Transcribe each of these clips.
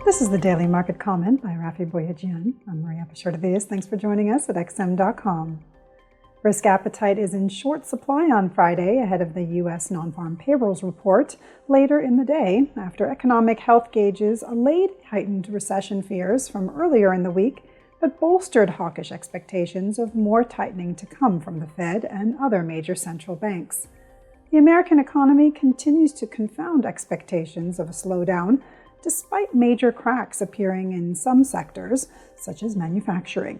This is the Daily Market Comment by Rafi Boyadjian. I'm Maria Pashortavias. Thanks for joining us at XM.com. Risk appetite is in short supply on Friday ahead of the U.S. non-farm payrolls report later in the day after economic health gauges allayed heightened recession fears from earlier in the week but bolstered hawkish expectations of more tightening to come from the Fed and other major central banks. The American economy continues to confound expectations of a slowdown, despite major cracks appearing in some sectors, such as manufacturing.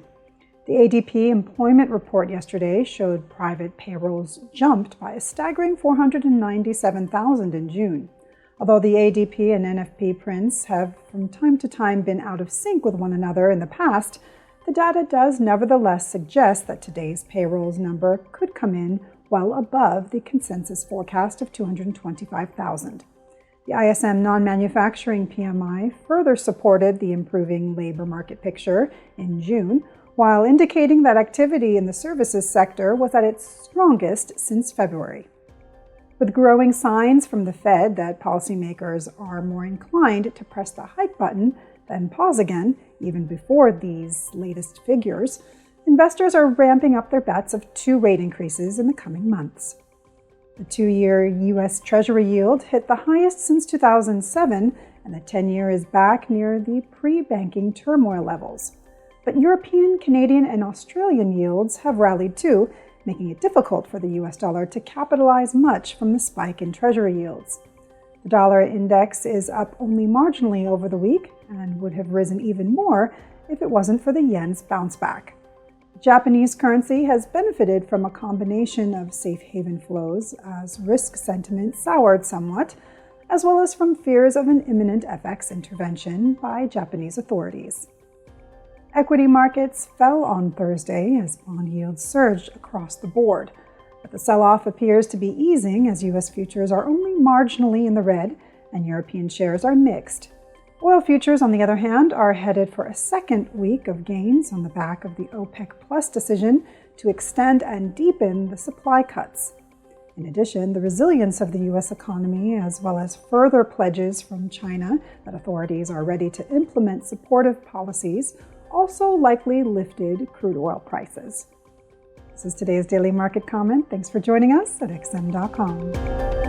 The ADP employment report yesterday showed private payrolls jumped by a staggering 497,000 in June. Although the ADP and NFP prints have from time to time been out of sync with one another in the past, the data does nevertheless suggest that today's payrolls number could come in well above the consensus forecast of 225,000. The ISM non-manufacturing PMI further supported the improving labor market picture in June, while indicating that activity in the services sector was at its strongest since February. With growing signs from the Fed that policymakers are more inclined to press the hike button than pause again, even before these latest figures, investors are ramping up their bets of 2 rate increases in the coming months. The 2-year U.S. Treasury yield hit the highest since 2007, and the 10-year is back near the pre-banking turmoil levels. But European, Canadian, and Australian yields have rallied too, making it difficult for the U.S. dollar to capitalize much from the spike in Treasury yields. The dollar index is up only marginally over the week and would have risen even more if it wasn't for the yen's bounce back. Japanese currency has benefited from a combination of safe haven flows as risk sentiment soured somewhat, as well as from fears of an imminent FX intervention by Japanese authorities. Equity markets fell on Thursday as bond yields surged across the board, but the sell-off appears to be easing as U.S. futures are only marginally in the red and European shares are mixed. Oil futures, on the other hand, are headed for a second week of gains on the back of the OPEC Plus decision to extend and deepen the supply cuts. In addition, the resilience of the U.S. economy, as well as further pledges from China that authorities are ready to implement supportive policies, also likely lifted crude oil prices. This is today's Daily Market Comment. Thanks for joining us at XM.com.